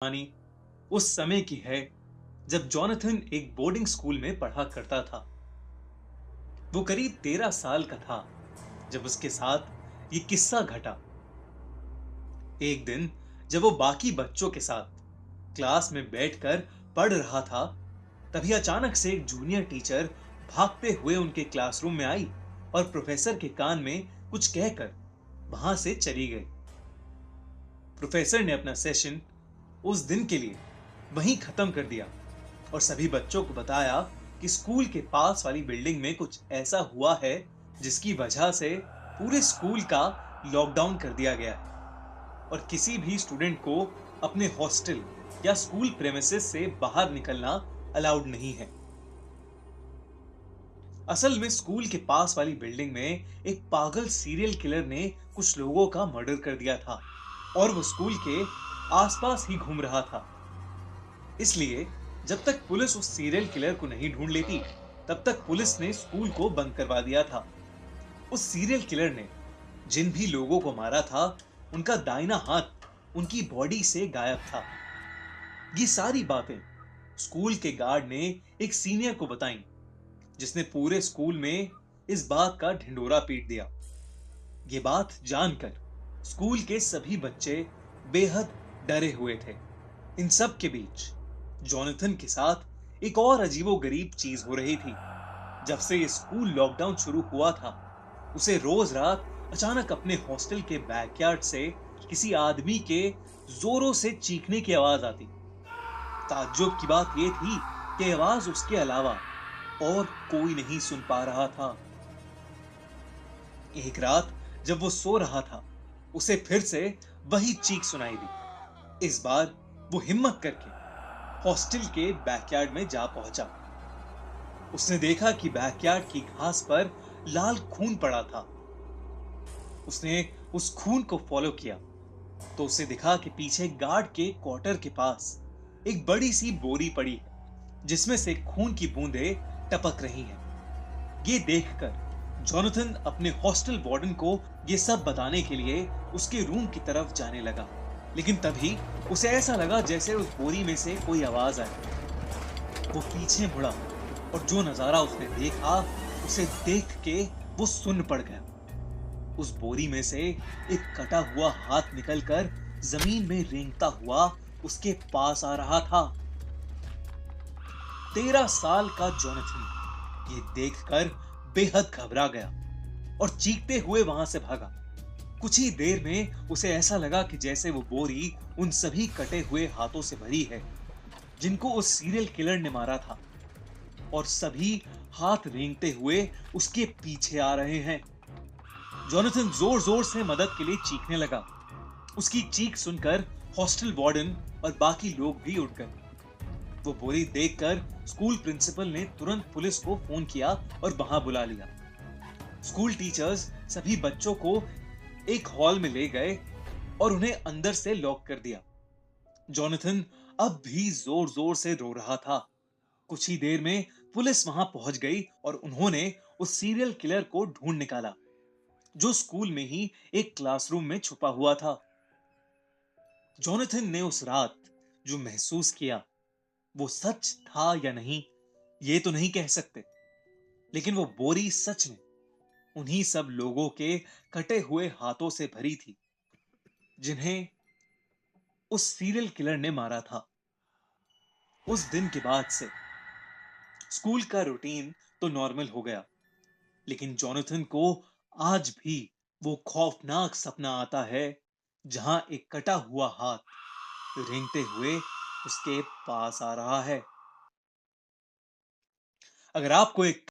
कहानी उस समय की है जब जॉनथन एक बोर्डिंग स्कूल में पढ़ा करता था। वो करीब 13 साल का था जब उसके साथ ये किस्सा घटा। एक दिन जब वो बाकी बच्चों के साथ क्लास में बैठकर पढ़ रहा था, तभी अचानक से एक जूनियर टीचर भागते हुए उनके क्लासरूम में आई और प्रोफेसर के कान में कुछ कहकर वहां से चली गई। प्रोफेसर ने अपना सेशन उस दिन के लिए वहीं खत्म कर दिया और सभी बच्चों को बताया कि स्कूल के पास वाली बिल्डिंग में कुछ ऐसा हुआ है जिसकी वजह से पूरे स्कूल का लॉकडाउन कर दिया गया है और किसी भी स्टूडेंट को अपने हॉस्टल या स्कूल प्रेमिसेस से बाहर निकलना अलाउड नहीं है। असल में स्कूल के पास वाली बिल्डिंग में एक पागल सीरियल किलर ने कुछ लोगों का मर्डर कर दिया था और वो स्कूल के आसपास ही घूम रहा था। इसलिए जब तक पुलिस उस सीरियल किलर को नहीं ढूंढ लेती, तब तक पुलिस ने स्कूल को बंद करवा दिया था। उस सीरियल किलर ने जिन भी लोगों को मारा था, उनका दाहिना हाथ उनकी बॉडी से गायब था। ये सारी बातें स्कूल के गार्ड ने एक सीनियर को बताई, जिसने पूरे स्कूल में इस बात का ढिंढोरा पीट दिया। ये बात जानकर स्कूल के सभी बच्चे बेहद डरे हुए थे। इन सब के बीच जॉनथन के साथ एक और अजीबोगरीब चीज हो रही थी। जब से ये स्कूल लॉकडाउन शुरू हुआ था, उसे रोज रात अचानक अपने हॉस्टल के बैकयार्ड से किसी आदमी के जोरों से चीखने की आवाज आती। ताज्जुब की बात यह थी कि आवाज उसके अलावा और कोई नहीं सुन पा रहा था। एक रात जब वो सो रहा था, उसे फिर से वही चीख सुनाई दी। इस बार वो हिम्मत करके हॉस्टल के बैकयार्ड में जा पहुंचा। उसने देखा कि बैकयार्ड की घास पर लाल खून पड़ा था। उसने उस खून को फॉलो किया तो उसे दिखा कि पीछे गार्ड के क्वार्टर के पास एक बड़ी सी बोरी पड़ी है, जिसमें से खून की बूंदें टपक रही हैं। ये देखकर जॉनथन अपने हॉस्टल वार्डन को ये सब बताने के लिए उसके रूम की तरफ जाने लगा, लेकिन तभी उसे ऐसा लगा जैसे उस बोरी में से कोई आवाज आई। वो पीछे मुड़ा और जो नजारा उसने देखा, उसे देख के वो सुन्न पड़ गया। उस बोरी में से एक कटा हुआ हाथ निकलकर जमीन में रेंगता हुआ उसके पास आ रहा था। 13 साल का जॉनथन ये देखकर बेहद घबरा गया और चीखते हुए वहां से भागा। कुछ ही देर में उसे ऐसा लगा कि जैसे वो बोरी उन सभी कटे हुए हाथों से भरी है जिनको उस सीरियल किलर ने मारा था, और सभी हाथ रेंगते हुए उसके पीछे आ रहे हैं। जॉनथन जोर जोर से मदद के लिए चीखने लगा। उसकी चीख सुनकर हॉस्टल वार्डन और बाकी लोग भी उठ गए। वो बोरी देखकर स्कूल प्रिंसिपल ने तुरंत पुलिस को फोन किया और वहां बुला लिया। स्कूल टीचर्स सभी बच्चों को एक हॉल में ले गए और उन्हें अंदर से लॉक कर दिया। जॉनथन अब भी जोर जोर से रो रहा था। कुछ ही देर में पुलिस वहां पहुंच गई और उन्होंने उस सीरियल किलर को ढूंढ निकाला, जो स्कूल में ही एक क्लासरूम में छुपा हुआ था। जॉनथन ने उस रात जो महसूस किया, वो सच था या नहीं, ये तो नहीं कह सकते, लेकिन वो बोरी सच में उन्हीं सब लोगों के कटे हुए हाथों से भरी थी जिन्हें उस सीरियल किलर ने मारा था। उस दिन के बाद से स्कूल का रूटीन तो नॉर्मल हो गया, लेकिन जॉनथन को आज भी वो खौफनाक सपना आता है जहां एक कटा हुआ हाथ रेंगते हुए उसके पास आ रहा है। अगर आपको एक